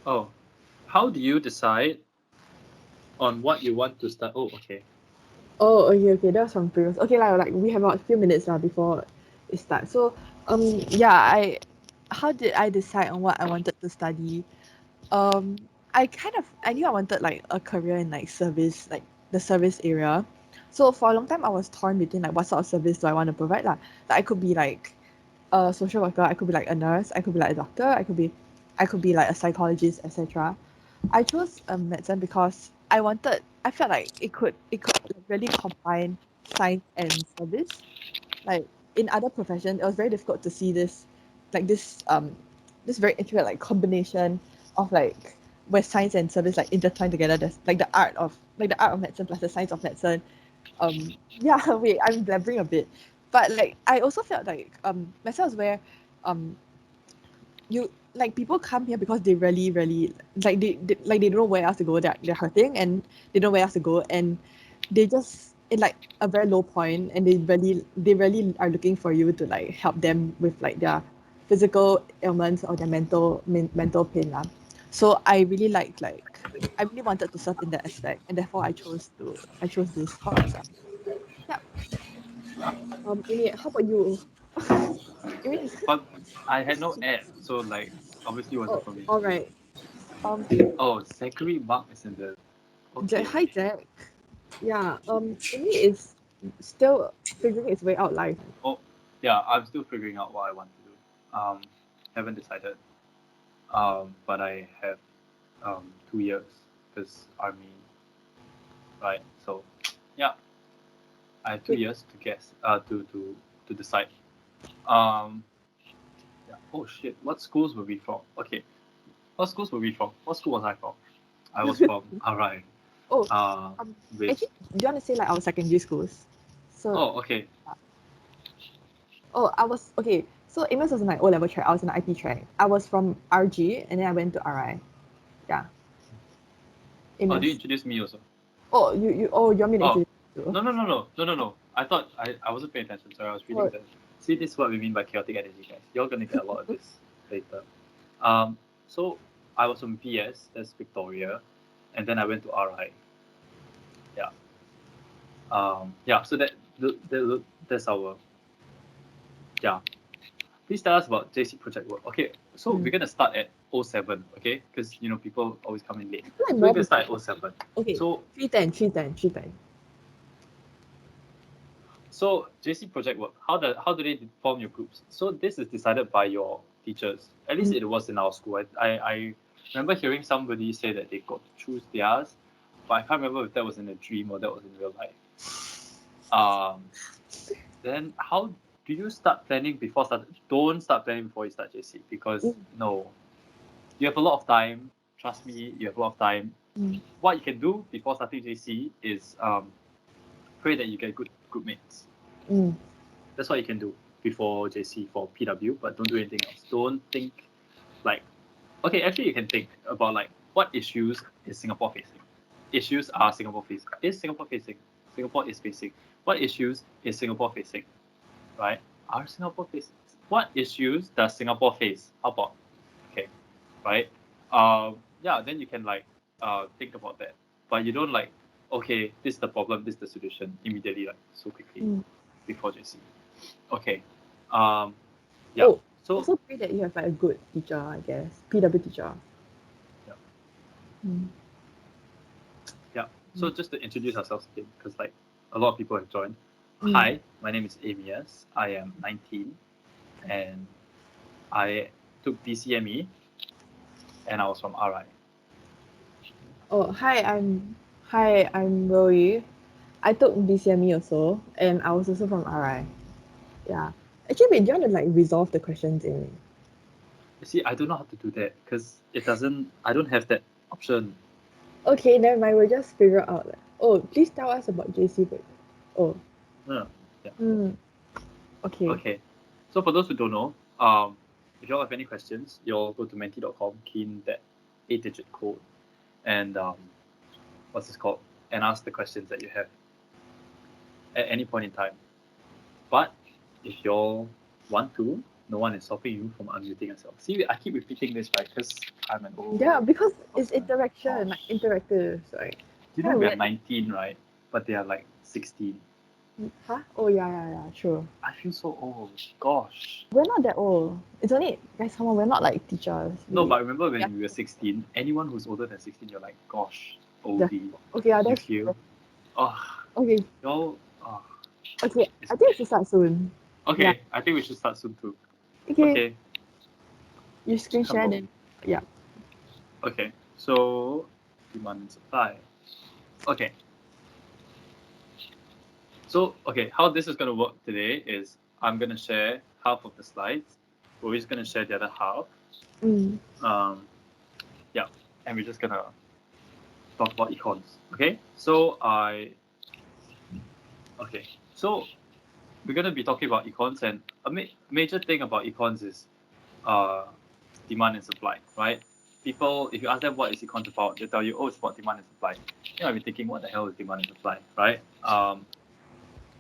Oh, how do you decide on what you want to start? Oh, okay. Oh, okay. That was from previous. Okay, like we have about a few minutes now before it starts. So, yeah, how did I decide on what I wanted to study? I knew I wanted like a career in like service, like the service area. So for a long time, I was torn between like what sort of service do I want to provide lah. Like I could be like a social worker, I could be like a nurse, I could be like a doctor, I could be like a psychologist, etc. I chose medicine because I felt like it could like, really combine science and service. Like in other professions, it was very difficult to see this very intricate like combination of like where science and service like intertwined together. There's like the art of medicine plus the science of medicine. Yeah, wait, I'm blabbering a bit, but like I also felt like medicine is where um you like people come here because they really like they don't know where else to go. They're hurting and they don't know where else to go, and they just in like a very low point, and they really are looking for you to like help them with like their physical ailments or their mental pain lah. So I really wanted to serve in that aspect, and therefore I chose this course lah. Yeah. Amy, how about you? Amy, But I had no ad, so like obviously it wasn't oh, for me. all right. Um, Oh, Zachary Mark is in the. Okay. Hi Jack. Yeah, Amy is still figuring its way out life. Oh, yeah. I'm still figuring out what I want to do. Haven't decided. But I have 2 years because army, right? So, yeah, I have two Wait, years to guess. To decide. Um, yeah. Oh shit. What schools were we from? Okay. What schools were we from? What school was I from? I was from. All right. oh, Uh, um, with. actually, do you want to say like our secondary schools? So, Oh, okay. oh, I was okay. So Amos was in my O level track. I was in the IP track. I was from RG, and then I went to RI. Yeah, Oh, do you Amos. introduce me also? You want me to Oh, introduce you? no. I thought I wasn't paying attention. Sorry, I was reading Oh, the. See, this is what we mean by chaotic energy, guys. You're gonna get a lot of this later. Um, so I was from VS, that's Victoria, and then I went to RI. Yeah. Yeah. So that's our. Yeah. Please tell us about JC project work. Okay. So we're gonna start at '07. Okay, because people always come in late. I feel like So we're more gonna people. start at '07. Okay, So 310. So JC project work, how do they form your groups? So this is decided by your teachers. At least Mm, it was in our school. I remember hearing somebody say that they got to choose theirs, but I can't remember if that was in a dream or that was in real life. Then how do you start planning before start? Don't start planning before you start JC because mm, no, you have a lot of time. Trust me, you have a lot of time. mm, What you can do before starting JC is pray that you get good group mates. mm, That's what you can do before JC for PW, but don't do anything else. Don't think like okay, actually you can think about like what issues is Singapore facing. Issues are Singapore facing. Is Singapore facing? Singapore is facing. What issues is Singapore facing? Right? Are Singapore facing? What issues does Singapore face? How about okay, right? Yeah, then you can like think about that. But you don't like okay, this is the problem, this is the solution immediately like so quickly mm. before JC. Okay. Um, yeah. Oh, So also pray that you have like a good teacher, I guess. PW teacher. yeah, Mm, yeah. mm, So just to introduce ourselves again, because like a lot of people have joined. mm. Hi, my name is Amias. I am 19, and I took DCME, and I was from RI. Oh, hi, I'm Roy. I took BCME also, and I was also from RI. Yeah. Actually, wait, do you want to like resolve the questions in? You see, I don't know how to do that because it doesn't. I don't have that option. Okay, never mind. We'll just figure out. Like, oh, please tell us about JC. Oh, No. Yeah. mm, okay. Okay. So for those who don't know, if you all have any questions, you'll go to menti.com, key in that 8-digit code, and what's this called, and ask the questions that you have at any point in time. But if you all want to, No one is stopping you from unmuting yourself. See, I keep repeating this, right? Because I'm an old. Yeah, because it's person. interaction, like interactive. Sorry. You know, Kinda we're weird. 19, right? But they are like 16. Huh? Oh yeah, true. I feel so old. Gosh. We're not that old. It's only guys, come on, we're not like teachers. No, but remember when Yeah. we were 16, anyone who's older than 16, you're like, gosh, That's- oldie. okay, yeah, You that's feel? true. Oh, Okay, y'all. Oh, okay. it's I think we bad. should start soon. Okay, Yeah. I think we should start soon too. Okay. Okay, You screen share hello. then. Yeah. Okay, so demand and supply. Okay. So, okay, how this is going to work today is I'm going to share half of the slides. We're just going to share the other half. Mm. Yeah, and we're just going to talk about econs. Okay, so we're going to be talking about econs, and a major thing about econs is demand and supply, right? People, if you ask them what is econs about, they'll tell you, oh, it's about demand and supply. You might be thinking, what the hell is demand and supply, right?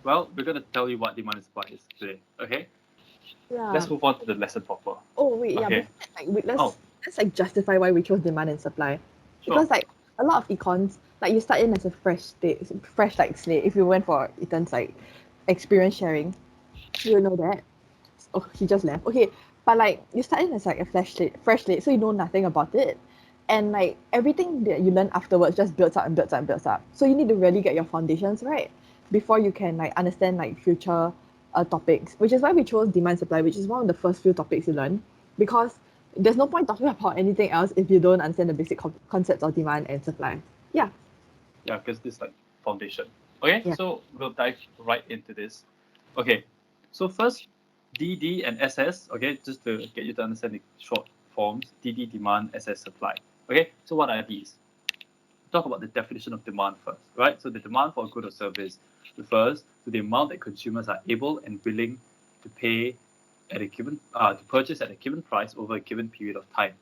Well, we're going to tell you what demand and supply is today, okay? Yeah. Let's move on to the lesson proper. Oh wait, yeah. Okay. Before that, like, let's Oh. let's like justify why we chose demand and supply, because Sure. like a lot of econs, like you start in as a fresh like slate. If you went for Ethan's like experience sharing, you know that. Oh, he just left. Okay, but like you start in as like a fresh slate, so you know nothing about it, and like everything that you learn afterwards just builds up and builds up and builds up. So you need to really get your foundations right before you can like understand like future topics, which is why we chose demand supply, which is one of the first few topics you learn, because there's no point talking about anything else if you don't understand the basic concepts of demand and supply. Yeah. Yeah, because this is like foundation. Okay, Yeah. so we'll dive right into this. Okay, so first, DD and SS, okay, just to get you to understand the short forms, DD demand, SS supply. Okay, so what are these? Talk about the definition of demand first, right? So the demand for a good or service refers to the amount that consumers are able and willing to pay at a given to purchase at a given price over a given period of time.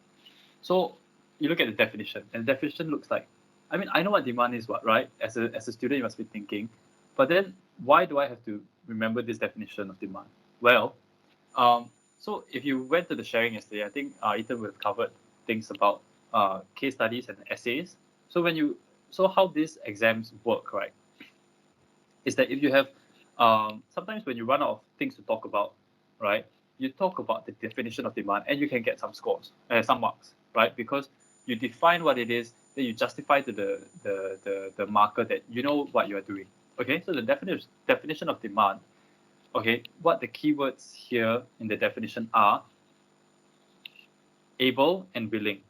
So you look at the definition, and the definition looks like, I mean, I know what demand is, what, right? As a student, you must be thinking, but then why do I have to remember this definition of demand? Well, so if you went to the sharing yesterday, I think Ethan would have covered things about case studies and essays. So how these exams work, right, is that if you have sometimes when you run out of things to talk about, right, you talk about the definition of demand and you can get some scores, some marks, right, because you define what it is, then you justify to the marker that you know what you are doing. Okay, so the definition of demand. Okay, what the keywords here in the definition are able and willing.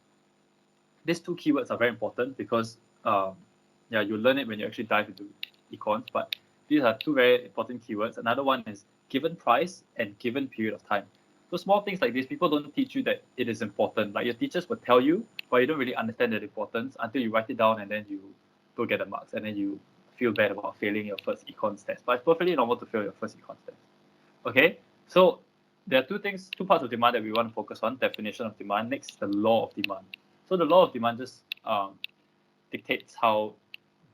These two keywords are very important because you learn it when you actually dive into econs, but these are two very important keywords. Another one is given price and given period of time. So small things like this, people don't teach you that it is important. Like your teachers will tell you, but you don't really understand the importance until you write it down and then you don't get the marks and then you feel bad about failing your first econs test. But it's perfectly normal to fail your first econs test. Okay, so there are two parts of demand that we want to focus on: definition of demand. Next, the law of demand. So the law of demand just dictates how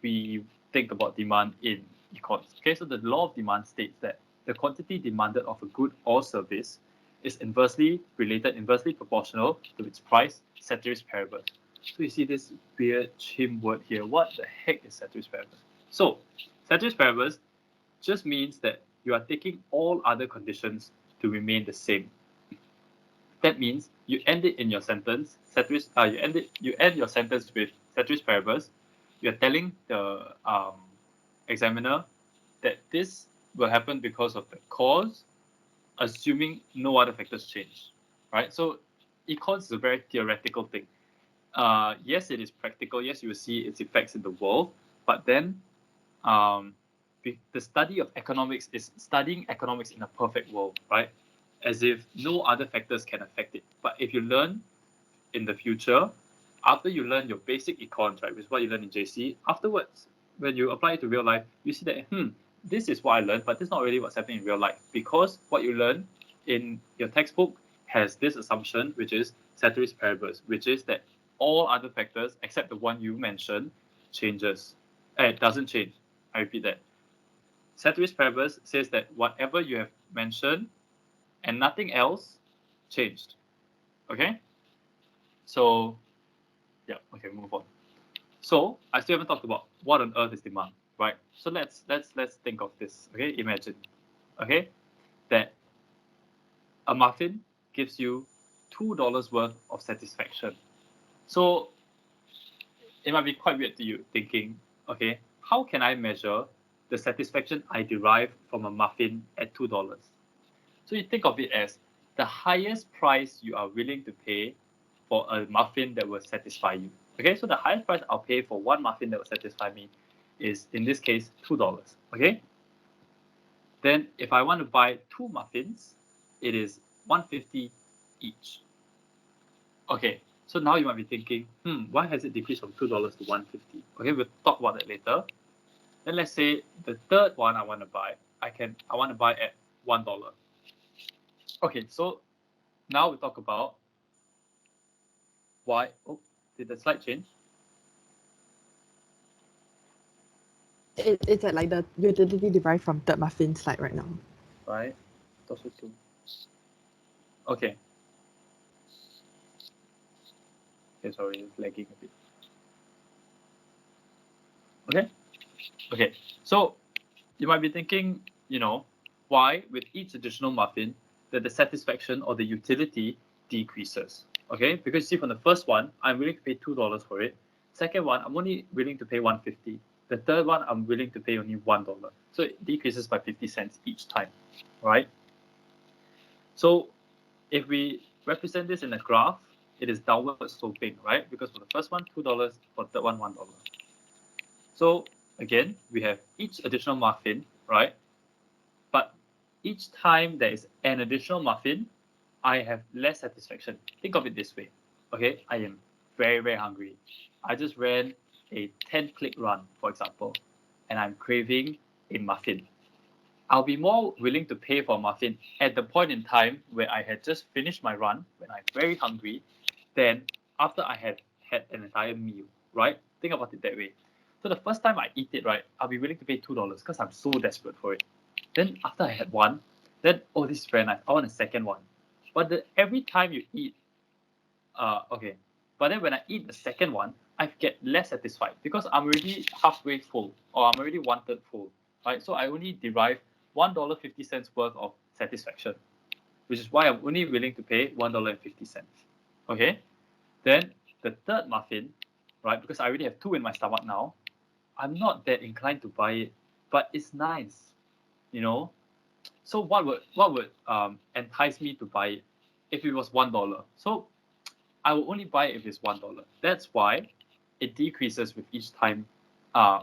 we think about demand in econs. Okay, so the law of demand states that the quantity demanded of a good or service is inversely proportional to its price, ceteris paribus. So you see this weird chim word here. What the heck is ceteris paribus? So ceteris paribus just means that you are taking all other conditions to remain the same. That means you end it in your sentence. You end your sentence with ceteris paribus. You're telling the examiner that this will happen because of the cause, assuming no other factors change. Right? So econs is a very theoretical thing. Yes, it is practical. Yes, you will see its effects in the world, but then the study of economics is studying economics in a perfect world, right? As if no other factors can affect it. But if you learn in the future, after you learn your basic econs, right, which is what you learn in JC, afterwards, when you apply it to real life, you see that, this is what I learned, but this is not really what's happening in real life, because what you learn in your textbook has this assumption, which is ceteris paribus, which is that all other factors except the one you mentioned changes. It doesn't change. I repeat that. Ceteris paribus says that whatever you have mentioned and nothing else changed. Okay? So, yeah, okay, move on. So, I still haven't talked about what on earth is demand, right? So let's think of this, okay? Imagine, okay, that a muffin gives you $2 worth of satisfaction. So it might be quite weird to you thinking, okay, how can I measure the satisfaction I derive from a muffin at $2? So you think of it as the highest price you are willing to pay for a muffin that will satisfy you. Okay, so the highest price I'll pay for one muffin that will satisfy me is, in this case, $2. Okay, then if I want to buy two muffins, it is $1.50 each. Okay, so now you might be thinking, why has it decreased from $2 to $1.50? Okay, we'll talk about that later. Then let's say the third one I want to buy, I want to buy at $1. Okay, so now we talk about why. Oh, did the slide change? It's at like the utility derived from third muffin slide right now. Right. Also two. Okay. Okay, sorry, it's lagging a bit. Okay. Okay. So you might be thinking, why with each additional muffin that the satisfaction or the utility decreases. Okay, because see from the first one, I'm willing to pay $2 for it. Second one, I'm only willing to pay $1.50. The third one, I'm willing to pay only $1. So it decreases by 50 cents each time, right? So if we represent this in a graph, it is downward sloping, right? Because for the first one, $2, for the third one, $1. So again, we have each additional muffin, right? But each time there is an additional muffin, I have less satisfaction. Think of it this way. Okay, I am very, very hungry. I just ran a 10-click run, for example, and I'm craving a muffin. I'll be more willing to pay for a muffin at the point in time where I had just finished my run, when I'm very hungry, than after I had had an entire meal, right? Think about it that way. So the first time I eat it, right, I'll be willing to pay $2 because I'm so desperate for it. Then after I had one, then, oh, this is very nice. I want a second one. But every time you eat, okay. But then when I eat the second one, I get less satisfied because I'm already halfway full or I'm already one-third full, right? So I only derive $1.50 worth of satisfaction, which is why I'm only willing to pay $1.50. Okay. Then the third muffin, right? Because I already have two in my stomach now, I'm not that inclined to buy it, but it's nice, you know. So what would entice me to buy it if it was $1? So I will only buy it if it's $1. That's why it decreases with each time,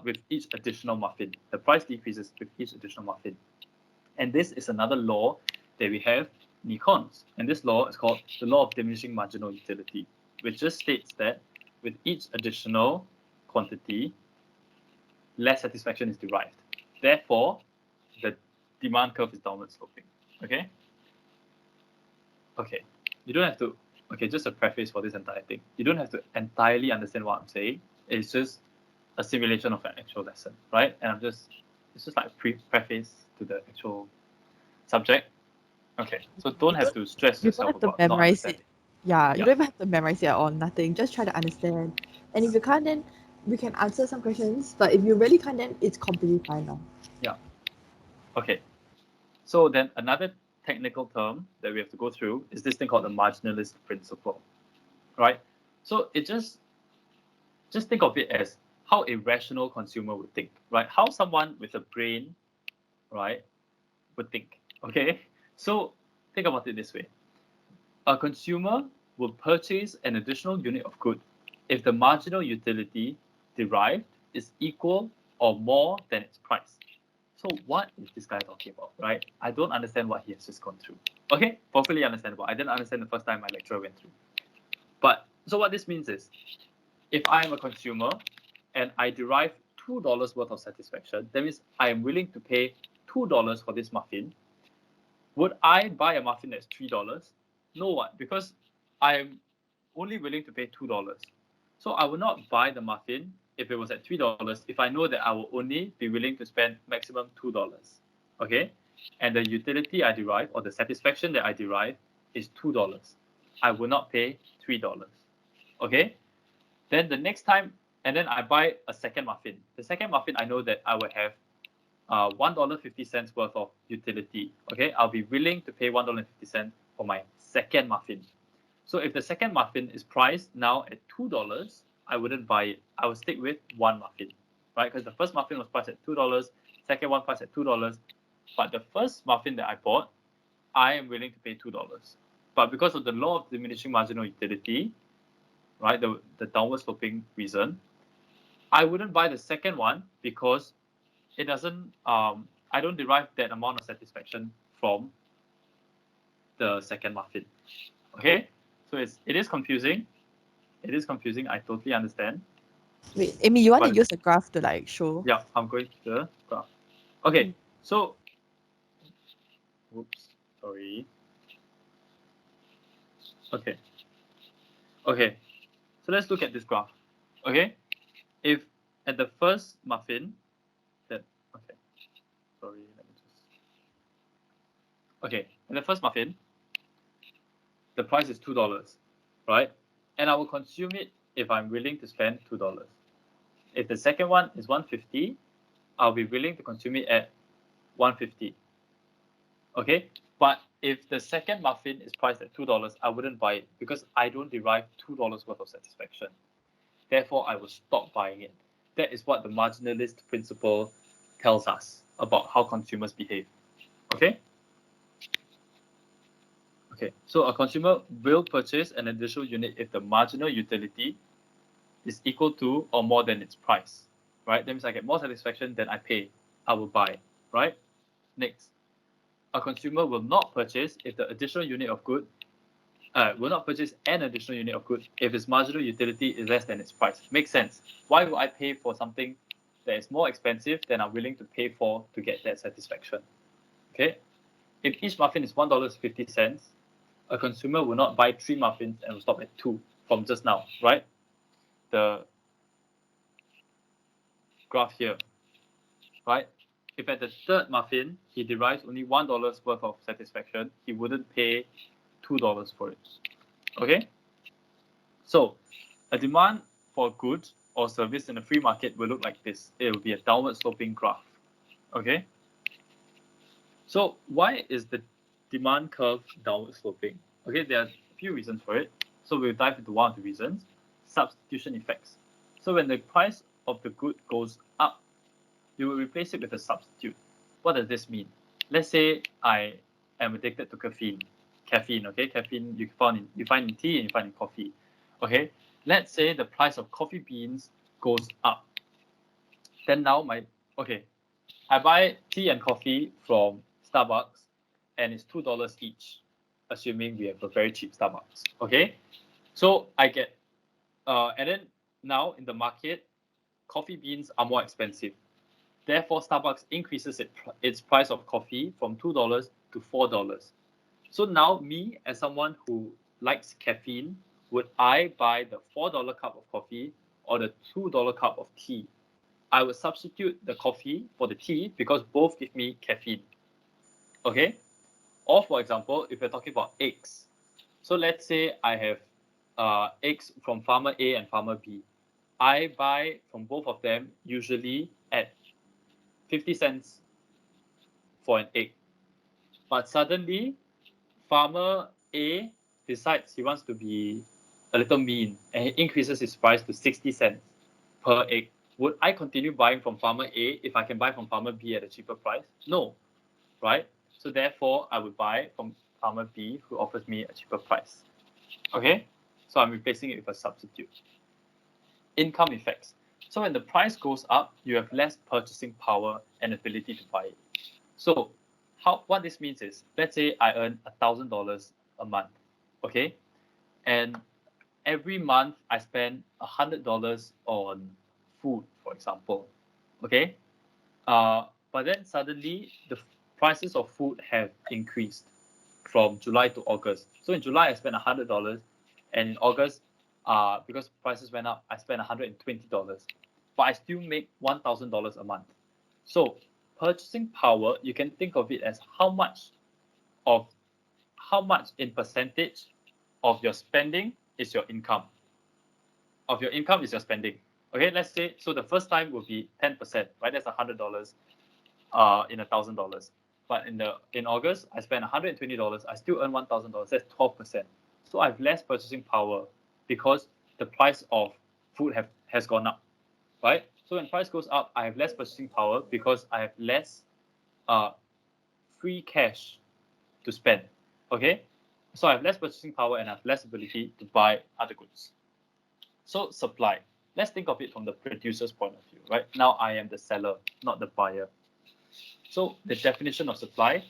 with each additional muffin. The price decreases with each additional muffin, and this is another law that we have in econs. And this law is called the law of diminishing marginal utility, which just states that with each additional quantity, less satisfaction is derived. Therefore, the demand curve is downward sloping. Okay. Okay. You don't have to. Okay, just a preface for this entire thing. You don't have to entirely understand what I'm saying. It's just a simulation of an actual lesson, right? And it's just like a preface to the actual subject. Okay, so don't have to stress You don't yourself have to about not memorize understanding. it. Yeah, you Yeah. don't even have to memorize it or nothing. Just try to understand. And if you can't, then we can answer some questions. But if you really can't, then it's completely fine now. Yeah. Okay. So then another technical term that we have to go through is this thing called the marginalist principle, right? So it just think of it as how a rational consumer would think, right? How someone with a brain, right, would think. Okay. So think about it this way. A consumer will purchase an additional unit of good if the marginal utility derived is equal or more than its price. So what is this guy talking about, right? I don't understand what he has just gone through. Okay, perfectly understandable. I didn't understand the first time my lecturer went through. But so what this means is, if I am a consumer and I derive $2 worth of satisfaction, that means I am willing to pay $2 for this muffin. Would I buy a muffin that's $3? No, what? Because I am only willing to pay $2. So I will not buy the muffin if it was at $3 if I know that I will only be willing to spend maximum $2. Okay? and the utility I derive or the satisfaction that I derive is $2. I will not pay $3. Okay? Then the next time, and then I buy a second muffin. The second muffin, I know that I will have $1.50 worth of utility. Okay, I'll be willing to pay $1.50 for my second muffin. So if the second muffin is priced now at $2, I wouldn't buy it. I will stick with one muffin, right? Because the first muffin was priced at $2, second one priced at $2. But the first muffin that I bought, I am willing to pay $2. But because of the law of diminishing marginal utility, right, the downward sloping reason, I wouldn't buy the second one because it doesn't. I don't derive that amount of satisfaction from the second muffin. Okay, so it is confusing. It is confusing. I totally understand. Wait, Amy, you want But to use the graph to like show? yeah, I'm going to the graph. Okay, so, whoops, sorry. Okay, okay. So let's look at this graph. Okay, if at the first muffin, that okay, sorry, let me just. Okay, at the first muffin, the price is $2, right? And I will consume it if I'm willing to spend $2. If the second one is $1.50, I'll be willing to consume it at $1.50. Okay, but if the second muffin is priced at $2, I wouldn't buy it because I don't derive $2 worth of satisfaction. Therefore, I will stop buying it. That is what the marginalist principle tells us about how consumers behave. Okay? Okay, so a consumer will purchase an additional unit if the marginal utility is equal to or more than its price, right? That means I get more satisfaction than I pay. I will buy, right? Next, a consumer will not purchase if the additional unit of good will not purchase an additional unit of good if its marginal utility is less than its price. Makes sense. Why would I pay for something that is more expensive than I'm willing to pay for to get that satisfaction? Okay. If each muffin is $1.50, a consumer will not buy 3 muffins and will stop at 2 from just now, right? The graph here, right? If at the third muffin he derives only $1 worth of satisfaction, he wouldn't pay $2 for it. Okay? So a demand for goods or service in a free market will look like this. It will be a downward sloping graph. Okay? So why is the demand curve downward sloping? Okay, there are a few reasons for it. So we'll dive into one of the reasons. Substitution effects. So when the price of the good goes up, you will replace it with a substitute. What does this mean? Let's say I am addicted to caffeine. Okay, caffeine you find in tea and you find in coffee. Okay, let's say the price of coffee beans goes up. Then now I buy tea and coffee from Starbucks, and it's $2 each, assuming we have a very cheap Starbucks. Okay, so I get, and then now in the market, coffee beans are more expensive. Therefore, Starbucks increases its price of coffee from $2 to $4. So now, me as someone who likes caffeine, would I buy the $4 cup of coffee or the $2 cup of tea? I would substitute the coffee for the tea because both give me caffeine. Okay? Or for example, if you're talking about eggs. So let's say I have eggs from farmer A and farmer B. I buy from both of them usually at 50 cents for an egg. But suddenly, farmer A decides he wants to be a little mean and he increases his price to 60 cents per egg. Would I continue buying from farmer A if I can buy from farmer B at a cheaper price? No, right? So therefore, I would buy from farmer B who offers me a cheaper price. Okay, so I'm replacing it with a substitute. Income effects. So when the price goes up, you have less purchasing power and ability to buy it. So what this means is, let's say I earn $1,000 a month, okay? And every month I spend $100 on food, for example, okay? But then suddenly the prices of food have increased from July to August. So in July I spent $100, and in August, because prices went up, I spent $120. But I still make $1,000 a month. So purchasing power, you can think of it as how much in percentage of your spending is your income. Of your income is your spending. Okay, let's say, so the first time will be 10%, right? That's $100 in $1,000. But in August, I spent $120, I still earn $1,000, that's 12%. So I have less purchasing power because the price of food has gone up, right? So when price goes up, I have less purchasing power because I have less free cash to spend, okay? So I have less purchasing power and I have less ability to buy other goods. So supply, let's think of it from the producer's point of view, right? Now I am the seller, not the buyer. So the definition of supply,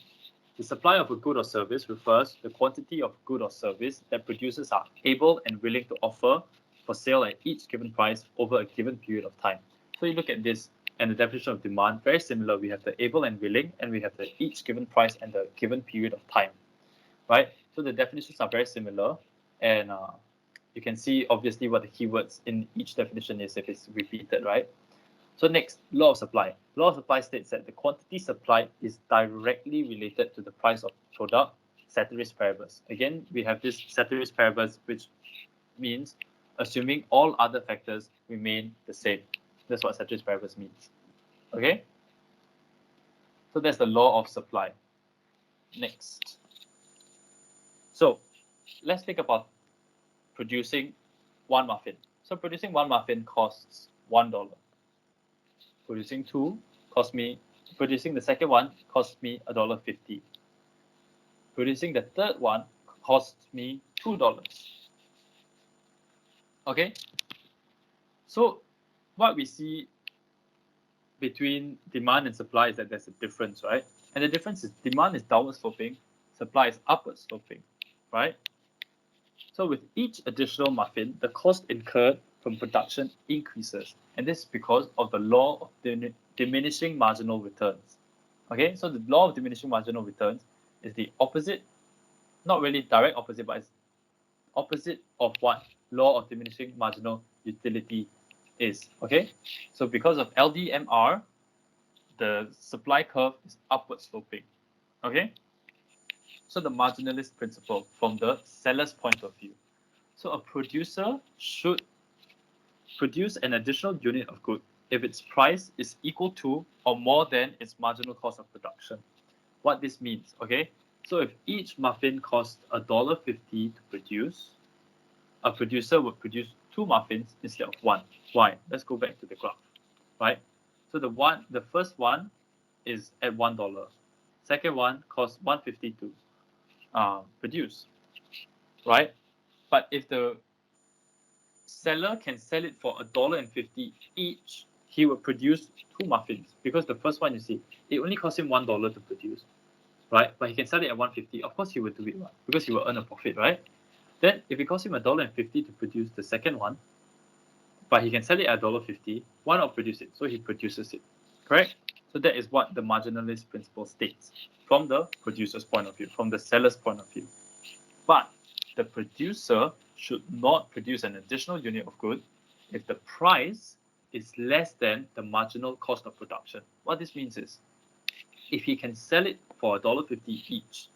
the supply of a good or service refers to the quantity of good or service that producers are able and willing to offer for sale at each given price over a given period of time. So you look at this and the definition of demand, very similar. We have the able and willing, and we have the each given price and the given period of time, right? So the definitions are very similar, and you can see obviously what the keywords in each definition is if it's repeated, right? So next, law of supply. Law of supply states that the quantity supplied is directly related to the price of product, ceteris paribus. Again, we have this ceteris paribus, which means assuming all other factors remain the same. That's what ceteris paribus means. Okay? So that's the law of supply. Next. So let's think about producing one muffin. So producing one muffin costs $1. Producing the second one costs me $1.50. Producing the third one costs me $2. Okay? So what we see between demand and supply is that there's a difference, right? And the difference is demand is downward sloping, supply is upward sloping, right? So with each additional muffin, the cost incurred from production increases. And this is because of the law of diminishing marginal returns. Okay, so the law of diminishing marginal returns is the opposite, not really direct opposite, but it's opposite of what law of diminishing marginal utility is. Okay, so because of LDMR, the supply curve is upward sloping. Okay, so the marginalist principle from the seller's point of view. So a producer should produce an additional unit of good if its price is equal to or more than its marginal cost of production. What this means, okay? So if each muffin costs $1.50 to produce, a producer would produce 2 muffins instead of 1. Why? Let's go back to the graph, right? So the first one is at $1. Second one costs $1.50 to produce, right? But if the seller can sell it for $1.50 each, he will produce 2 muffins because the first one, you see, it only costs him $1 to produce, right? But he can sell it at $1.50. Of course, he will do it because he will earn a profit, right? Then, if it costs him $1.50 to produce the second one, but he can sell it at $1.50, why not produce it? So he produces it, correct? So that is what the marginalist principle states from the producer's point of view, from the seller's point of view. But the producer should not produce an additional unit of good if the price is less than the marginal cost of production. What this means is, if he can sell it for $1.50 each,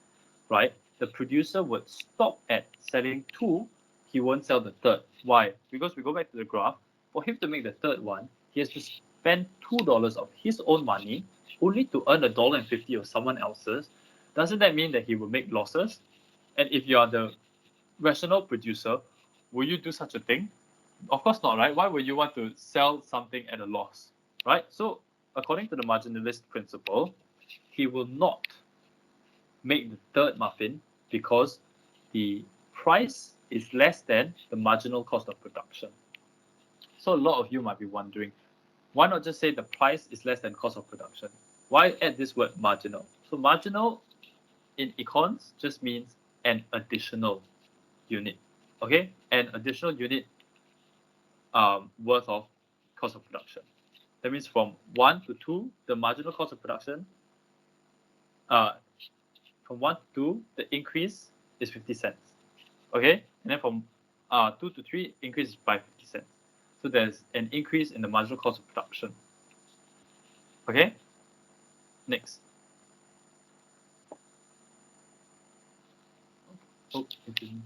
right, the producer would stop at selling 2, he won't sell the third. Why? Because we go back to the graph, for him to make the third one, he has to spend $2 of his own money only to earn $1.50 of someone else's. Doesn't that mean that he will make losses? And if you are the rational producer, will you do such a thing? Of course not, right? Why would you want to sell something at a loss, right? So according to the marginalist principle, he will not make the third muffin because the price is less than the marginal cost of production. So a lot of you might be wondering, why not just say the price is less than cost of production? Why add this word marginal? So marginal in econs just means an additional unit, okay? An additional unit worth of cost of production. That means from 1 to 2, the marginal cost of production, from 1 to 2, the increase is 50 cents, okay? And then from 2 to 3, increase is by 50 cents. So there's an increase in the marginal cost of production, okay? Next. Oh, it didn't.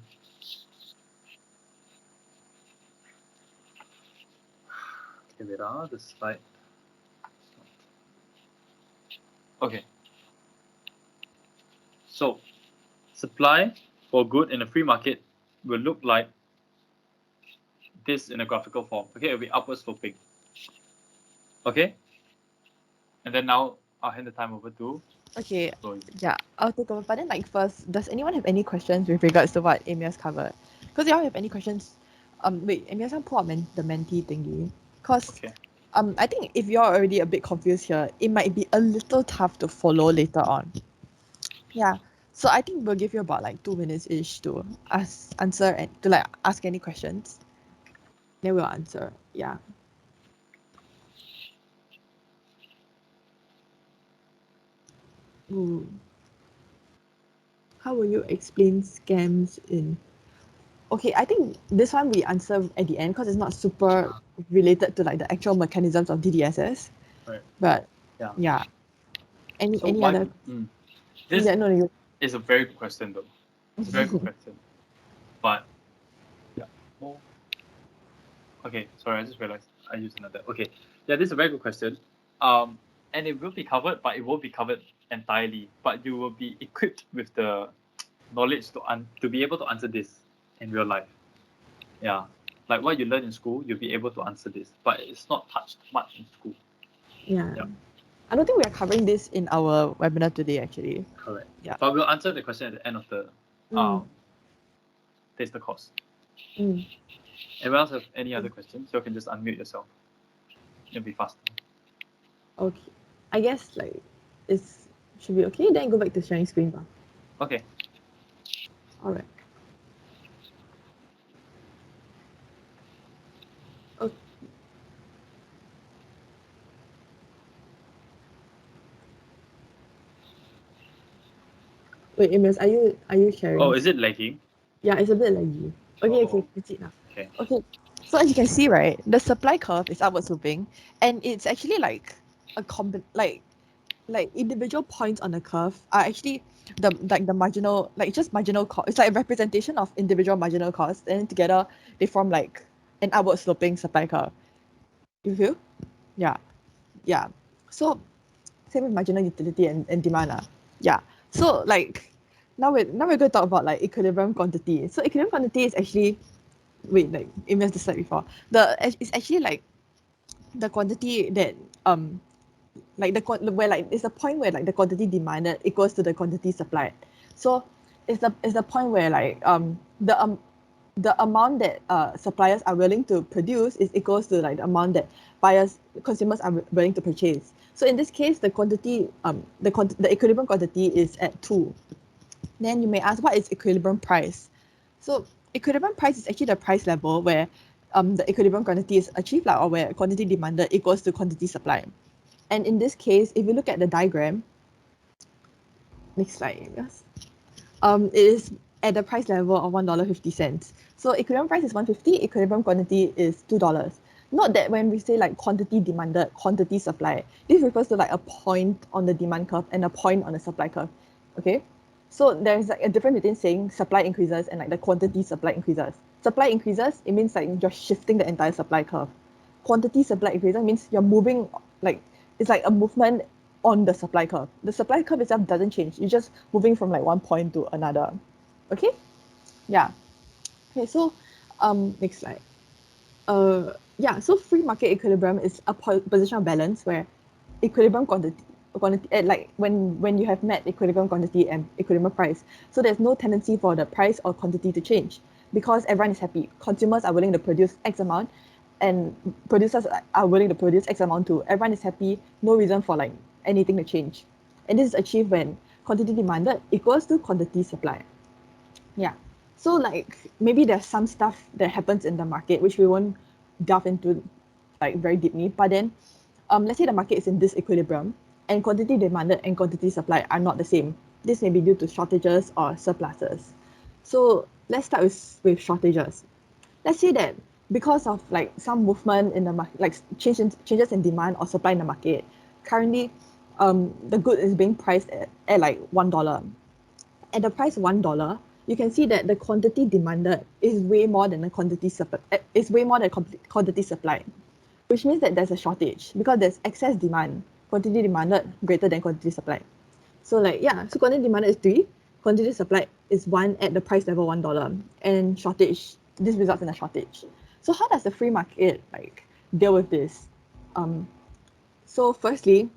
Okay, wait, the slide. Okay. So, supply for good in a free market will look like this in a graphical form. Okay, it'll be upward sloping. Okay? And then now I'll hand the time over to Okay, Chloe. yeah, I'll take over. But then, like, first, does anyone have any questions with regards to what Amy has covered? Because y'all have any questions, wait, Amy has pull up the mentee thingy. Because, Okay. I think if you're already a bit confused here, it might be a little tough to follow later on. Yeah. So I think we'll give you about like 2 minutes ish to answer and to like ask any questions. Then we'll answer. Yeah. Ooh. How will you explain scams in? Okay, I think this one we answer at the end because it's not super related to like the actual mechanisms of DDSS. Right. But Yeah. yeah. Any So other? this Yeah, no, you. is a very good question though. It's a very good question. But yeah. More. Okay, sorry, I just realized I used another. Okay. Yeah, this is a very good question. And it will be covered, but it won't be covered entirely. But you will be equipped with the knowledge to be able to answer this in real life. Yeah. Like what you learn in school, you'll be able to answer this. But it's not touched much in school. Yeah. Yeah. I don't think we are covering this in our webinar today actually. Correct. Yeah. But we'll answer the question at the end of the taster course. Anyone else have any other questions? You can just unmute yourself. It'll be faster. Okay. I guess like it's should be okay. Then go back to sharing screen. Okay. All right. Okay. Wait, Amos, are you sharing? Oh, is it lagging? Yeah, it's a bit laggy. Okay, Oh. okay, that's it now. Okay. Okay. So as you can see, right, the supply curve is upward sloping, and it's actually like a like individual points on the curve are actually the marginal just marginal cost. It's like a representation of individual marginal costs, and then together they form like an upward sloping supply curve. You feel? Yeah. Yeah. So same with marginal utility and demand. Yeah. So like now we're going to talk about like equilibrium quantity. So equilibrium quantity is actually like Amos the slide before. It's actually like the quantity that like where like it's a point where like the quantity demanded equals to the quantity supplied. So it's the point where like the amount that suppliers are willing to produce is equals to like the amount that consumers are willing to purchase. So in this case, the quantity the equilibrium quantity is at 2. Then you may ask, what is equilibrium price? So equilibrium price is actually the price level where the equilibrium quantity is achieved, like, or where quantity demanded equals to quantity supplied. And in this case, if you look at the diagram, next slide, yes. It is at the price level of $1.50. So equilibrium price is 150, equilibrium quantity is $2. Note that when we say like quantity demanded, quantity supplied, this refers to like a point on the demand curve and a point on the supply curve. Okay? So there's like a difference between saying supply increases and like the quantity supply increases. Supply increases, it means like you're shifting the entire supply curve. Quantity supply increases means you're moving, like it's like a movement on the supply curve. The supply curve itself doesn't change. You're just moving from like one point to another. Okay? Yeah. Okay, so next slide. Yeah, so free market equilibrium is a position of balance where equilibrium quantity like when you have met equilibrium quantity and equilibrium price. So there's no tendency for the price or quantity to change because everyone is happy. Consumers are willing to produce X amount and producers are willing to produce X amount too. Everyone is happy, no reason for like anything to change. And this is achieved when quantity demanded equals to quantity supply. Yeah. So like maybe there's some stuff that happens in the market which we won't delve into like very deeply, but then let's say the market is in disequilibrium and quantity demanded and quantity supply are not the same. This may be due to shortages or surpluses. So let's start with shortages. Let's say that because of like some movement in the market, like changes in demand or supply in the market, currently the good is being priced at like $1. At the price $1, you can see that the quantity demanded is way more than the quantity supply. Is way more than quantity supply, which means that there's a shortage because there's excess demand. Quantity demanded greater than quantity supply. So like so quantity demanded is 3, quantity supply is 1 at the price level $1, and shortage. This results in a shortage. So how does the free market like deal with this? So firstly,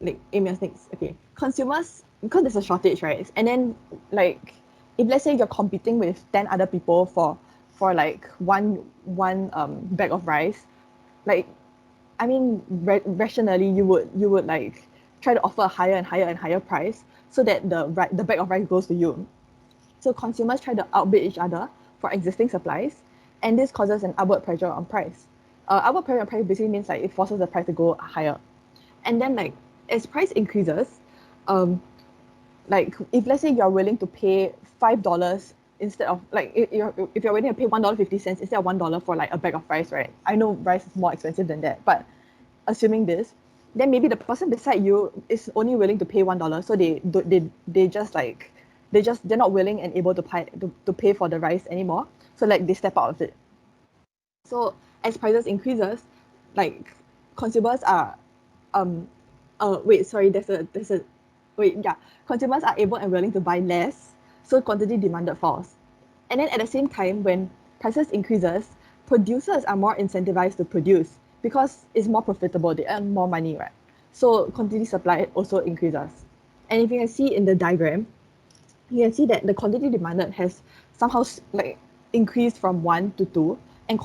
like Amy's next. Okay, consumers, because there's a shortage, right? And then like if let's say you're competing with 10 other people for like one bag of rice, like I mean rationally you would like try to offer a higher and higher and higher price so that the bag of rice goes to you. So consumers try to outbid each other for existing supplies, and this causes an upward pressure on price. Upward pressure on price basically means like it forces the price to go higher. And then like as price increases, like if let's say you're willing to pay $5 instead of like if you're willing to pay $1.50 instead of $1 for like a bag of rice, right? I know rice is more expensive than that, but assuming this, then maybe the person beside you is only willing to pay $1, so they're not willing and able to pay for the rice anymore. So like they step out of it. So as prices increases, like consumers are consumers are able and willing to buy less, so quantity demanded falls. And then at the same time, when prices increases, producers are more incentivized to produce because it's more profitable, they earn more money, right? So quantity supply also increases. And if you can see in the diagram, you can see that the quantity demanded has somehow like increased from 1 to 2, and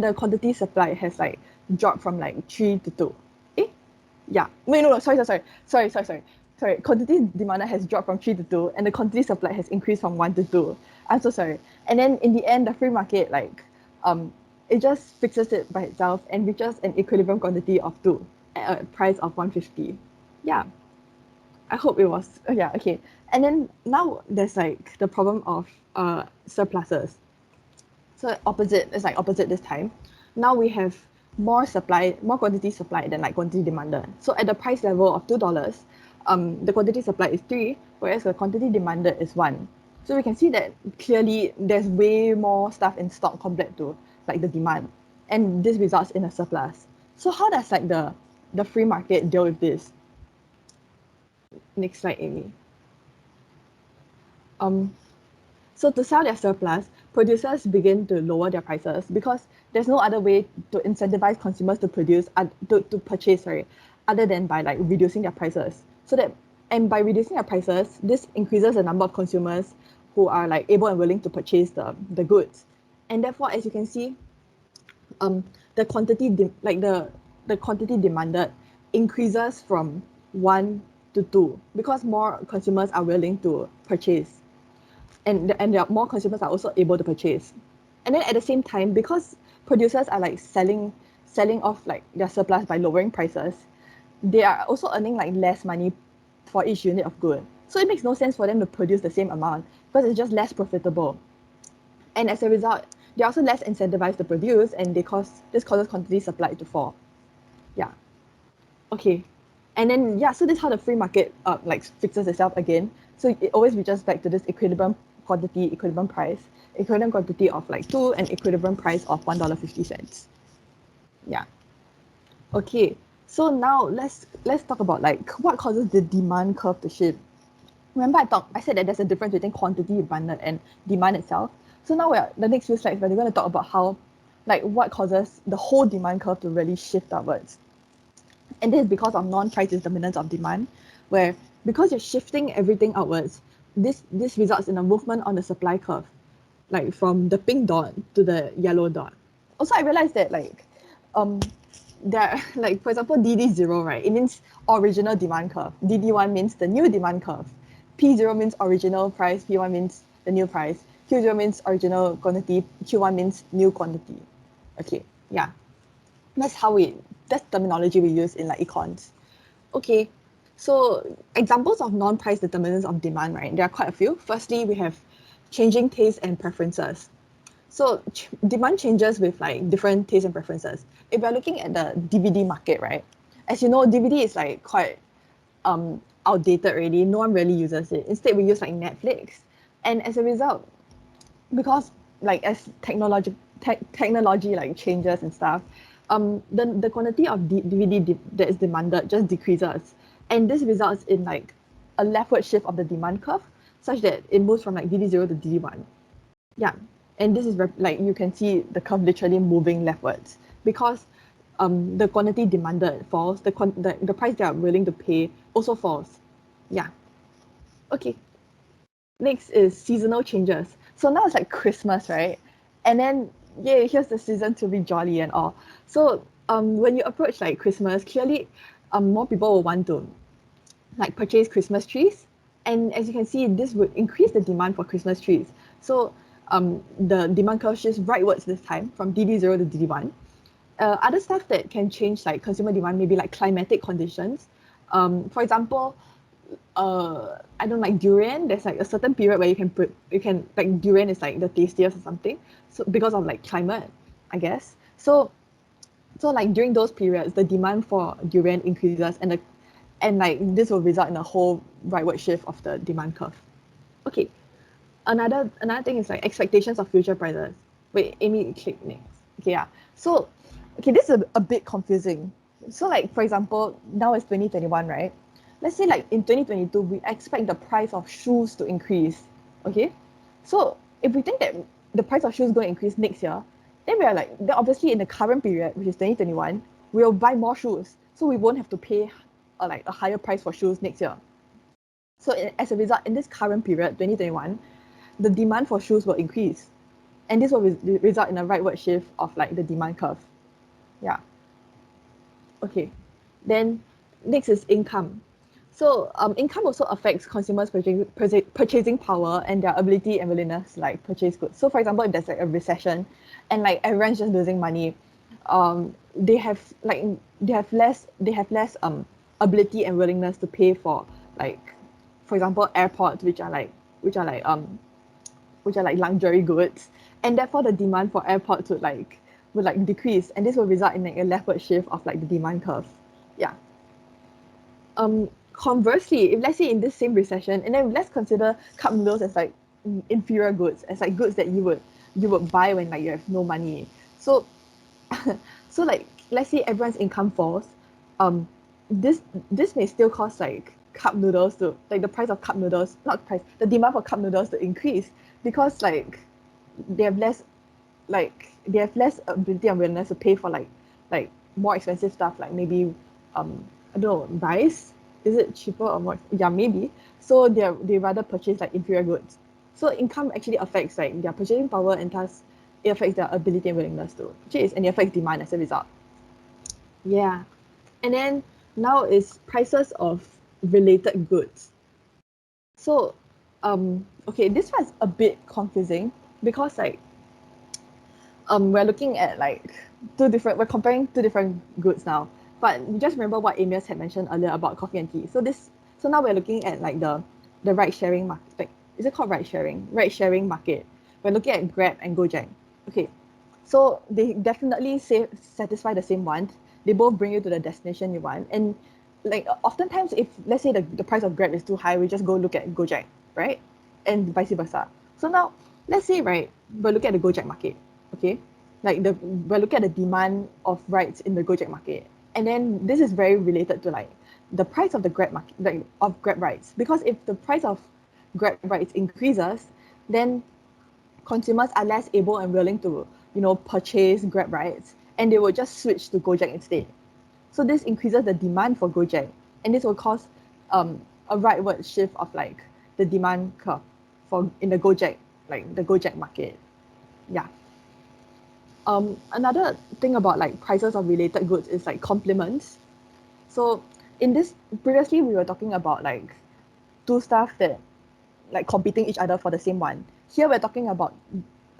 the quantity supply has like dropped from like 3 to 2. Yeah. Wait, no, sorry. Quantity demanded has dropped from 3 to 2, and the quantity supply has increased from 1 to 2. I'm so sorry. And then in the end, the free market like it just fixes it by itself and reaches an equilibrium quantity of 2 at a price of 150. Yeah. I hope it was okay. And then now there's like the problem of surpluses. So it's like opposite this time. Now we have more quantity supply than like quantity demanded. So at the price level of $2, the quantity supply is 3, whereas the quantity demanded is 1. So we can see that clearly there's way more stuff in stock compared to like the demand, and this results in a surplus. So how does like the free market deal with this? Next slide, Amy. So to sell their surplus, producers begin to lower their prices because there's no other way to incentivize consumers to purchase, other than by like reducing their prices. And by reducing their prices, this increases the number of consumers who are like able and willing to purchase the goods. And therefore, as you can see, the quantity demanded increases from 1 to 2 because more consumers are willing to purchase, and there are more consumers are also able to purchase. And then at the same time, because producers are like selling off like their surplus by lowering prices, they are also earning like less money for each unit of good. So it makes no sense for them to produce the same amount because it's just less profitable. And as a result, they're also less incentivized to produce, and this causes quantity supply to fall. Yeah. Okay. And then so this is how the free market like fixes itself again. So it always reaches back to this equilibrium quantity, equilibrium price, equilibrium quantity of like 2, and equilibrium price of $1.50. Yeah. Okay. So now let's talk about like what causes the demand curve to shift. Remember I said that there's a difference between quantity demanded and demand itself. So now the next few slides, we're going to talk about how like what causes the whole demand curve to really shift upwards. And this is because of non-price determinants of demand, where because you're shifting everything outwards, this results in a movement on the supply curve, like from the pink dot to the yellow dot. Also, I realized that like there like for example DD0, right? It means original demand curve. DD1 means the new demand curve. P0 means original price. P1 means the new price. Q0 means original quantity. Q1 means new quantity. Okay, yeah. That's terminology we use in like econs. Okay, so examples of non-price determinants of demand, right? There are quite a few. Firstly, we have changing tastes and preferences. So demand changes with like different tastes and preferences. If we're looking at the DVD market, right? as you know, DVD is like quite outdated already. No one really uses it. Instead, we use like Netflix, and as a result, because like as technology like changes and stuff, the quantity of DVD that is demanded just decreases, and this results in like a leftward shift of the demand curve, such that it moves from like DD0 to DD1. Yeah, and this is like you can see the curve literally moving leftwards because the quantity demanded falls, the price they are willing to pay also falls. Yeah. Okay. Next is seasonal changes. So now it's like Christmas, right? And then yay, here's the season to be jolly and all. So when you approach like Christmas, clearly more people will want to like purchase Christmas trees. And as you can see, this would increase the demand for Christmas trees. So the demand curve shifts rightwards this time from DD0 to DD1. Other stuff that can change like consumer demand, maybe like climatic conditions. For example, I don't like durian. There's like a certain period where you can like durian is like the tastiest or something. So because of like climate, I guess. So like during those periods, the demand for durian increases, and like this will result in a whole rightward shift of the demand curve. Okay, another thing is like expectations of future prices. Wait, Amy, click next. Okay, yeah. So, okay, this is a bit confusing. So like for example, now it's 2021, right? Let's say like in 2022, we expect the price of shoes to increase. Okay, so if we think that the price of shoes is going to increase next year, then obviously in the current period, which is 2021, we'll buy more shoes, so we won't have to pay like a higher price for shoes next year. So as a result, in this current period, 2021, the demand for shoes will increase, and this will result in a rightward shift of like the demand curve. Yeah. Okay. Then next is income. So income also affects consumers' purchasing power and their ability and willingness to like purchase goods. So for example, if there's like a recession and like everyone's just losing money, they have less ability and willingness to pay for like, for example, airpods, which are like luxury goods, and therefore the demand for airpods would decrease, and this will result in like a leftward shift of like the demand curve. Yeah. Conversely, if let's say in this same recession, and then let's consider cup noodles as like inferior goods, as like goods that you would buy when like you have no money. So so like let's say everyone's income falls, um this may still cause like cup noodles to like the price of cup noodles, not price, the demand for cup noodles to increase, because like they have less ability and willingness to pay for like more expensive stuff, like maybe I don't know, rice. Is it cheaper or more? Yeah, maybe. So they rather purchase like inferior goods. So income actually affects like their purchasing power, and thus it affects their ability and willingness to purchase, and it affects demand as a result. Yeah. And then now is prices of related goods. So okay, this one's a bit confusing because like we're looking at like we're comparing two different goods now. But just remember what Amias had mentioned earlier about coffee and tea. So now we're looking at like the ride sharing market. Like, is it called ride sharing? Ride sharing market. We're looking at Grab and Gojek. Okay, so they definitely satisfy the same want. They both bring you to the destination you want. And like oftentimes, if let's say the price of Grab is too high, we just go look at Gojek, right? And vice versa. So now let's say right, we're looking at the Gojek market. Okay, like we're looking at the demand of rides in the Gojek market, and then this is very related to like the price of the Grab market, like of Grab rides, because if the price of Grab rides increases, then consumers are less able and willing to purchase Grab rides, and they will just switch to Gojek instead. So this increases the demand for Gojek, and this will cause a rightward shift of like the demand curve for in the Gojek market. Yeah. Another thing about like prices of related goods is like complements. So in this previously we were talking about like two stuff that like competing each other for the same one. Here we're talking about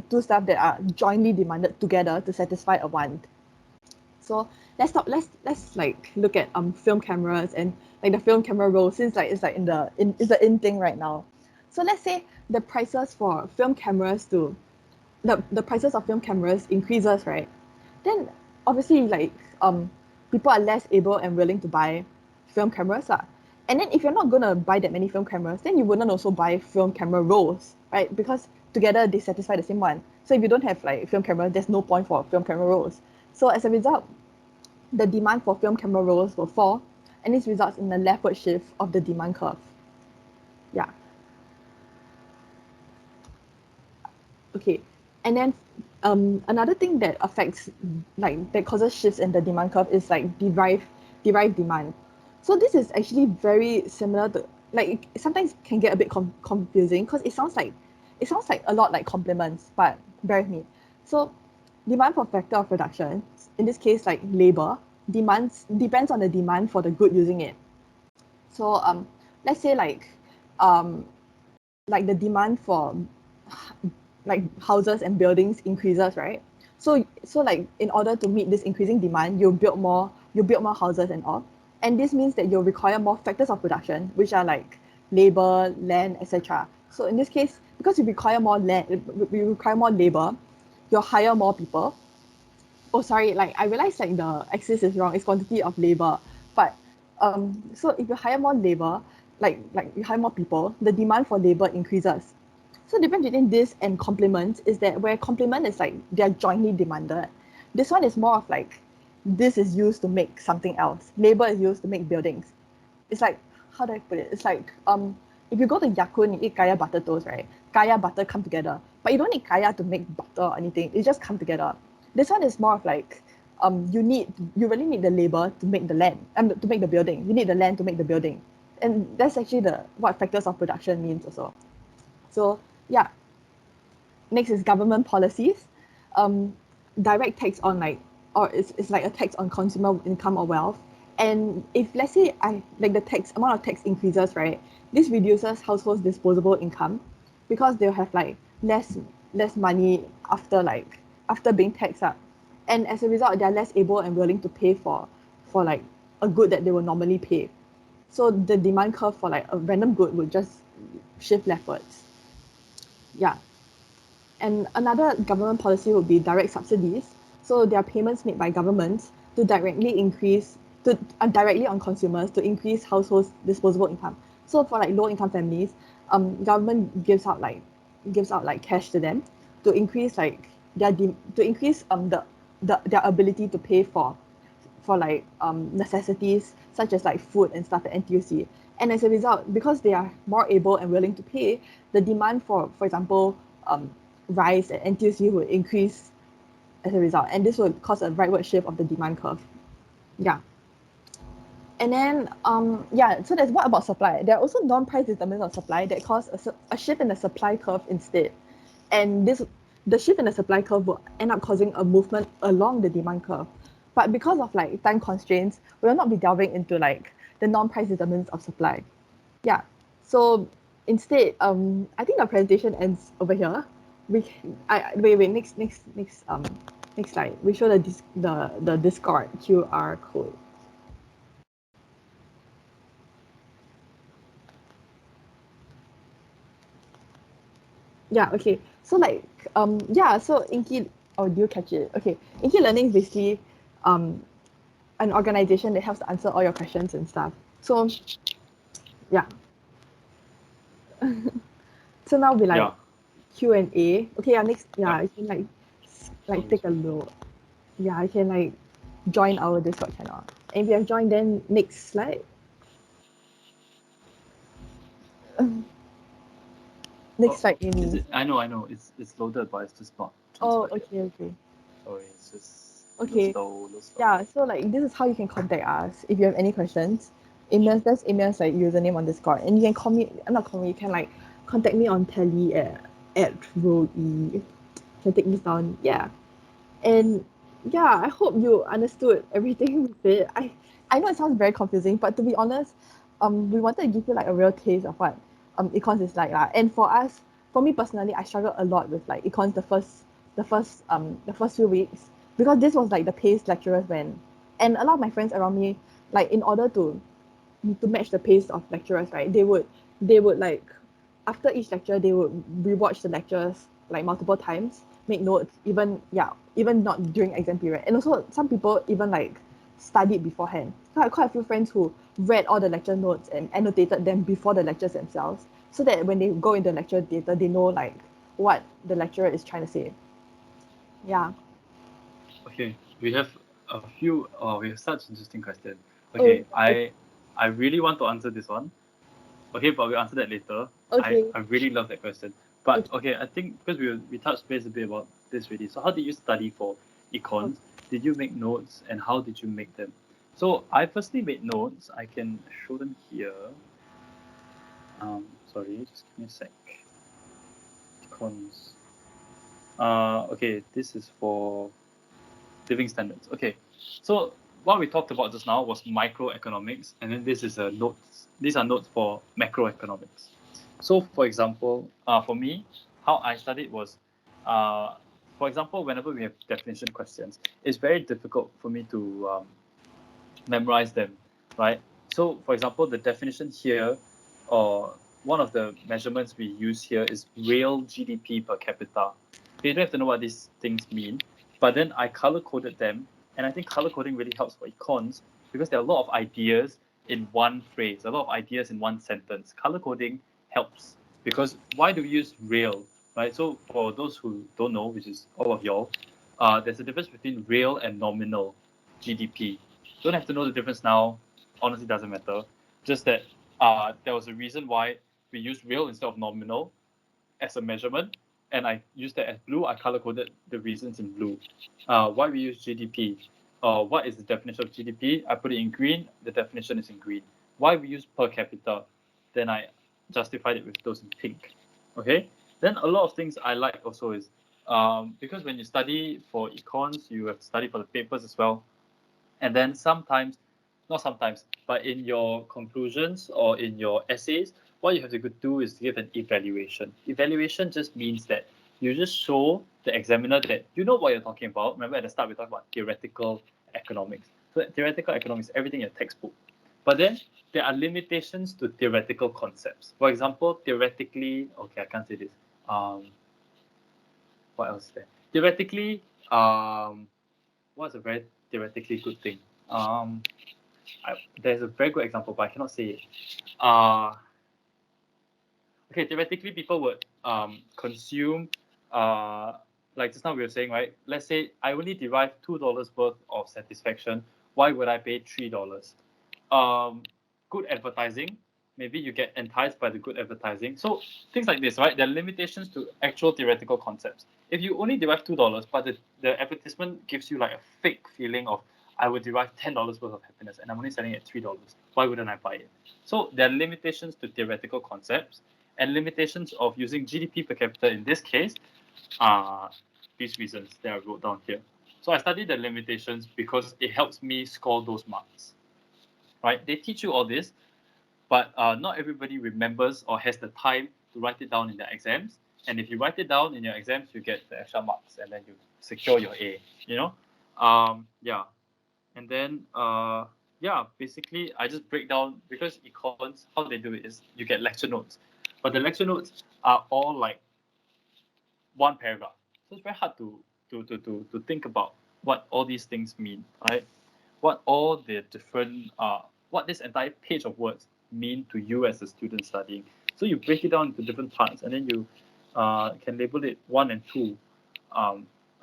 two stuff that are jointly demanded together to satisfy a want. So let's like look at film cameras and like the film camera roll, since like it's like it's the in thing right now. So let's say the prices for film cameras the prices of film cameras increases, right? Then obviously like people are less able and willing to buy film cameras. And then if you're not going to buy that many film cameras, then you wouldn't also buy film camera rolls, right? Because together they satisfy the same one. So if you don't have like film camera, there's no point for film camera rolls. So as a result, the demand for film camera rolls will fall, and this results in a leftward shift of the demand curve. Yeah. Okay. And then another thing that affects, like that causes shifts in the demand curve is like derived demand. So this is actually very similar to, like, it sometimes can get a bit confusing because it sounds like a lot like complements, but bear with me. So demand for factor of production, in this case like labor, depends on the demand for the good using it. So let's say like the demand for like houses and buildings increases, right? So like in order to meet this increasing demand, you build more houses and all. And this means that you'll require more factors of production, which are like labor, land, etc. So in this case, because you require more land, we require more labor, you'll hire more people. Oh, sorry, like I realized like the axis is wrong. It's quantity of labor. But so if you hire more labor, like you hire more people, the demand for labor increases. So the difference between this and complement is that where complement is like they are jointly demanded, this one is more of like this is used to make something else. Labor is used to make buildings. It's like, how do I put it? It's like if you go to Yakun, you eat kaya butter toast, right? Kaya butter come together, but you don't need kaya to make butter or anything. It just come together. This one is more of like you really need the labor to make the land to make the building. You need the land to make the building, and that's actually what factors of production means also. So yeah, next is government policies. Direct tax on like, or it's like a tax on consumer income or wealth. And if let's say the amount of tax increases, right, this reduces households' disposable income because they'll have like less money after being taxed up. And as a result, they're less able and willing to pay for like a good that they will normally pay. So the demand curve for like a random good would just shift leftwards. Yeah. And another government policy would be direct subsidies. So there are payments made by governments to directly on consumers to increase households' disposable income. So for like low income families, government gives out like cash to them to increase like their ability to pay for like necessities such as like food and stuff at NTUC. And as a result, because they are more able and willing to pay, the demand for example, rice at NTUC would increase as a result, and this would cause a rightward shift of the demand curve. Yeah. And then so that's what about supply. There are also non-price determinants of supply that cause a shift in the supply curve instead. And the shift in the supply curve will end up causing a movement along the demand curve. But because of like time constraints, we will not be delving into like the non-price determinants of supply. Yeah. So instead, I think our presentation ends over here. Wait, next slide. We show the Discord QR code. Yeah, okay. So like so Inkie, oh, do you catch it? Okay. Inkie Learning is basically an organization that helps to answer all your questions and stuff. So yeah. So now we like Yeah. Q&A. Okay, next Yeah. you can like take a look. Yeah, I can like join our Discord channel. And if you have joined, then next slide. Next slide, Amy. I know. It's loaded, but it's just not Oh, transferred yet. okay. Sorry, it's just Okay. slow. Yeah, so like this is how you can contact us if you have any questions. There's Email's like username on Discord, and you can call me. Not call me. You can like contact me on Tele at Roe. Can take this down. Yeah, and yeah, I hope you understood everything we said. I know it sounds very confusing, but to be honest, we wanted to give you like a real taste of what econs is like lah. And for me personally, I struggled a lot with like econs the first few weeks because this was like the pace lecturers went, and a lot of my friends around me, like in order to match the pace of lecturers, right, they would like after each lecture they would rewatch the lectures like multiple times, make notes, even not during exam period. And also some people even like studied beforehand. So I have quite a few friends who read all the lecture notes and annotated them before the lectures themselves, so that when they go into lecture theatre, they know like what the lecturer is trying to say. Yeah. Okay, we have a few. Oh, we have such interesting question. Okay, I really want to answer this one. Okay, but we'll answer that later. Okay. I really love that question. But okay, I think because we touched base a bit about this already. So how did you study for econs? Did you make notes and how did you make them? So I firstly made notes. I can show them here. Sorry, just give me a sec. Econs. Okay, this is for living standards. Okay, so what we talked about just now was microeconomics, and then this is a notes. These are notes for macroeconomics. So, for example, for me, how I studied was, for example, whenever we have definition questions, it's very difficult for me to memorize them, right? So, for example, the definition here, or one of the measurements we use here is real GDP per capita. You don't have to know what these things mean, but then I color coded them, and I think color coding really helps for econs because there are a lot of ideas in one phrase, a lot of ideas in one sentence. Color coding helps because why do we use real, right? So for those who don't know, which is all of y'all, there's a difference between real and nominal GDP. Don't have to know the difference now. Honestly, doesn't matter. Just that there was a reason why we use real instead of nominal as a measurement, and I used that as blue. I color coded the reasons in blue. Why we use GDP? What is the definition of GDP? I put it in green. The definition is in green. Why we use per capita? Then I justified it with those in pink. Okay. Then a lot of things I like also is because when you study for econs, you have to study for the papers as well. And then sometimes, not sometimes, but in your conclusions or in your essays, what you have to do is give an evaluation. Evaluation just means that you just show the examiner that you know what you're talking about. Remember at the start we talked about theoretical economics. So theoretical economics is everything in a textbook. But then there are limitations to theoretical concepts. For example, theoretically, okay, I can't say this. What else is there? Theoretically, what's a very theoretically good thing? There's a very good example, but I cannot say it. Okay, theoretically, people would consume, like just now we were saying, right? Let's say I only derive $2 worth of satisfaction. Why would I pay $3? Good advertising. Maybe you get enticed by the good advertising. So things like this, right? There are limitations to actual theoretical concepts. If you only derive $2, but the advertisement gives you like a fake feeling of I would derive $10 worth of happiness, and I'm only selling it at $3. Why wouldn't I buy it? So there are limitations to theoretical concepts and limitations of using GDP per capita in this case are these reasons that I wrote down here. So I studied the limitations because it helps me score those marks, right? They teach you all this, but not everybody remembers or has the time to write it down in their exams. And if you write it down in your exams, you get the extra marks and then you secure your A, you know? Yeah. And then, basically I just break down because econs, how they do it is you get lecture notes. But the lecture notes are all like one paragraph. So it's very hard to think about what all these things mean, right? What all the different, what this entire page of words mean to you as a student studying. So you break it down into different parts and then you can label it 1 and 2.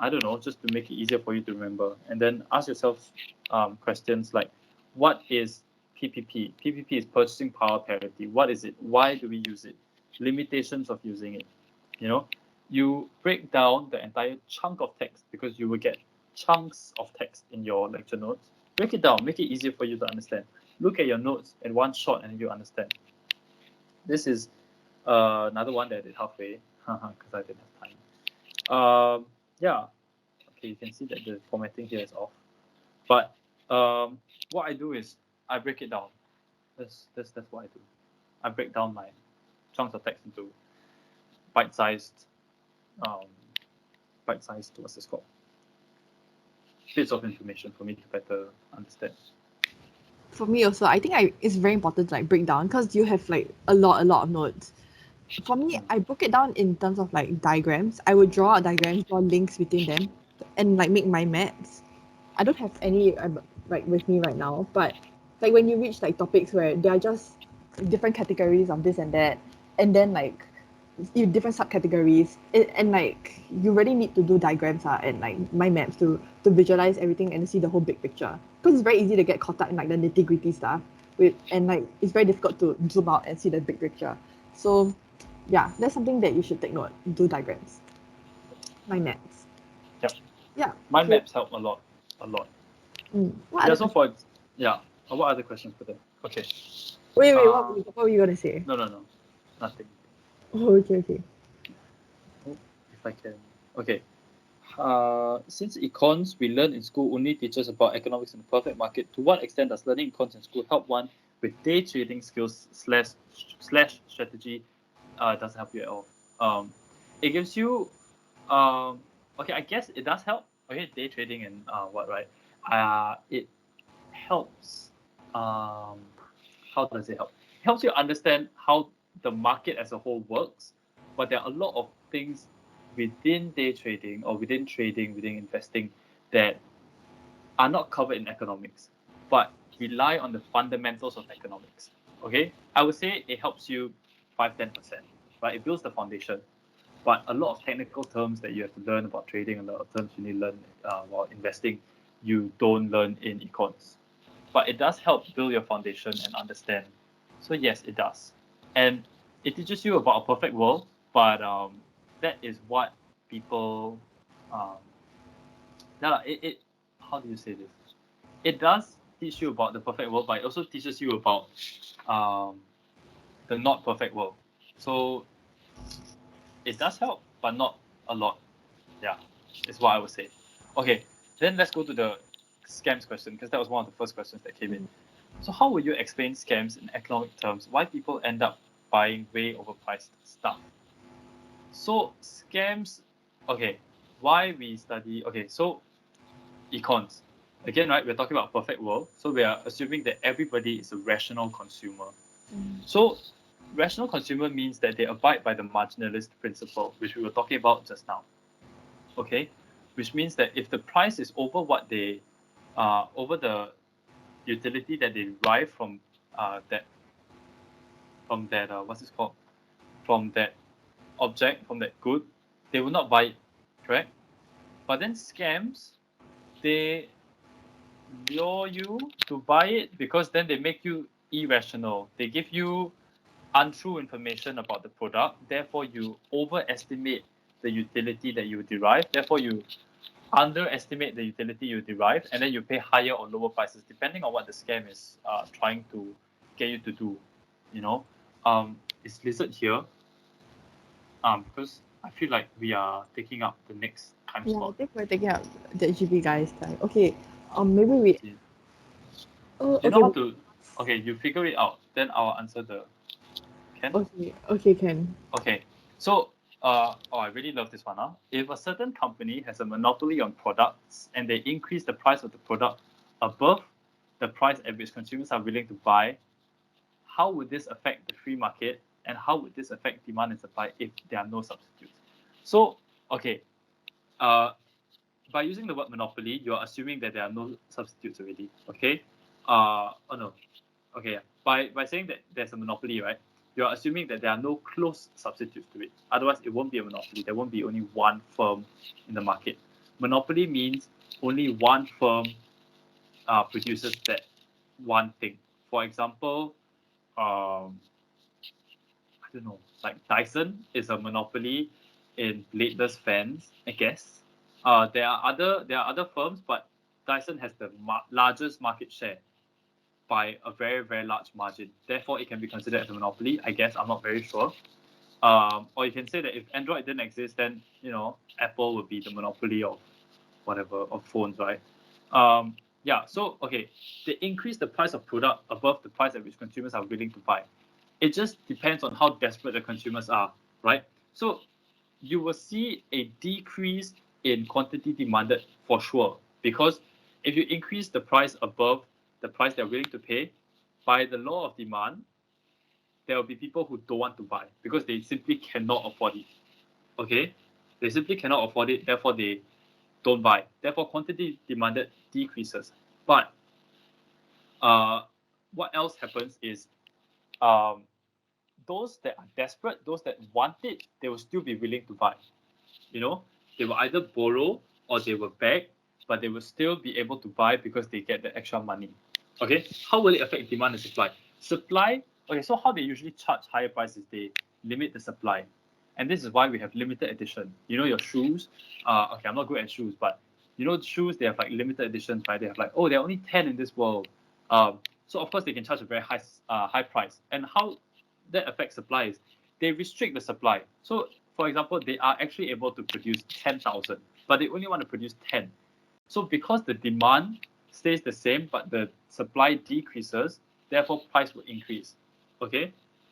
I don't know, just to make it easier for you to remember. And then ask yourself questions like, what is PPP? PPP is purchasing power parity. What is it? Why do we use it? Limitations of using it. You know, you break down the entire chunk of text because you will get chunks of text in your lecture notes. Break it down, make it easier for you to understand. Look at your notes in one shot and you understand. This is another one that I did halfway because I didn't have time. Yeah, okay, you can see that the formatting here is off. But what I do is I break it down. That's what I do. I break down my chunks of text into bite-sized, what's this called? Bits of information for me to better understand. For me also, I think it's very important to like break down because you have like a lot of notes. For me, I broke it down in terms of like diagrams. I would draw out diagrams, draw links between them, and like make mind maps. I don't have any like with me right now, but like when you reach like topics where there are just different categories of this and that, and then like different subcategories, and like you really need to do diagrams and like mind maps to visualize everything and see the whole big picture. Because it's very easy to get caught up in like the nitty gritty stuff, and like it's very difficult to zoom out and see the big picture. So yeah, that's something that you should take note. Do diagrams, mind maps. Yep. Yeah. Mind Okay. maps help a lot. What Yeah, other so questions? what other questions for them? Okay. Wait, Uh, what were you gonna say? no, nothing. Oh, okay. Oh, if I can. Okay. Since econs we learn in school only teaches about economics in the perfect market, to what extent does learning econs in school help one with day trading skills slash strategy? Doesn't help you at all. It gives you okay, I guess it does help. Okay, day trading and what right? It helps. How does it help? It helps you understand how the market as a whole works, but there are a lot of things within day trading or within trading, within investing that are not covered in economics, but rely on the fundamentals of economics. Okay, I would say it helps you 5-10%, right? It builds the foundation, but a lot of technical terms that you have to learn about trading, a lot of terms you need to learn while investing, you don't learn in econs. But it does help build your foundation and understand. So yes, it does, and it teaches you about a perfect world. But that is what people. Um, it how do you say this? It does teach you about the perfect world, but it also teaches you about um, the not perfect world. So it does help, but not a lot. Yeah, is what I would say. Okay, then let's go to the scams question because that was one of the first questions that came in. So how would you explain scams in economic terms? Why people end up buying way overpriced stuff? So scams, okay, why we study, okay, so econs. Again, right, we're talking about perfect world. So we are assuming that everybody is a rational consumer. So rational consumer means that they abide by the marginalist principle, which we were talking about just now. Okay, which means that if the price is over what they, over the utility that they derive from that what's this called, from that object, from that good, they will not buy it, correct? But then scams, they lure you to buy it because then they make you irrational. They give you untrue information about the product. Therefore, you overestimate the utility that you derive. Therefore, you underestimate the utility you derive, and then you pay higher or lower prices depending on what the scam is trying to get you to do. You know, it's listed here because I feel like we are taking up the next time Yeah, I slot. think we're taking up the GB guys time. Okay. Maybe we. Do Oh, you know okay. how to? Okay, you figure it out. Then I'll answer the. Can? Okay, can. Okay. So, I really love this one. If a certain company has a monopoly on products and they increase the price of the product above the price at which consumers are willing to buy, how would this affect the free market and how would this affect demand and supply if there are no substitutes? So, okay, uh, by using the word monopoly, you're assuming that there are no substitutes already. Okay. Oh no. Okay. By saying that there's a monopoly, right? You're assuming that there are no close substitutes to it. Otherwise, it won't be a monopoly. There won't be only one firm in the market. Monopoly means only one firm produces that one thing. For example, I don't know, like Dyson is a monopoly in bladeless fans, I guess. There are other firms, but Dyson has the largest market share by a very very large margin. Therefore, it can be considered as a monopoly. I guess I'm not very sure. Or you can say that if Android didn't exist, then Apple would be the monopoly of whatever of phones, right? Yeah. So okay, they increase the price of product above the price at which consumers are willing to buy. It just depends on how desperate the consumers are, right? So you will see a decrease in quantity demanded for sure, because if you increase the price above the price they're willing to pay, by the law of demand, there will be people who don't want to buy because they simply cannot afford it. Okay, they simply cannot afford it. Therefore, they don't buy. Therefore, quantity demanded decreases. But what else happens is those that are desperate, those that want it, they will still be willing to buy. You know, they will either borrow or they will beg, but they will still be able to buy because they get the extra money. Okay, how will it affect demand and supply? Supply, okay, so how they usually charge higher prices, they limit the supply. And this is why we have limited edition. You know, your shoes, okay, I'm not good at shoes, but you know, shoes, they have like limited editions, right? They have like, oh, there are only 10 in this world. So of course they can charge a very high price. And how that affects supply is they restrict the supply. So for example, they are actually able to produce 10,000, but they only want to produce 10. So because the demand stays the same, but the supply decreases, therefore price will increase. Okay.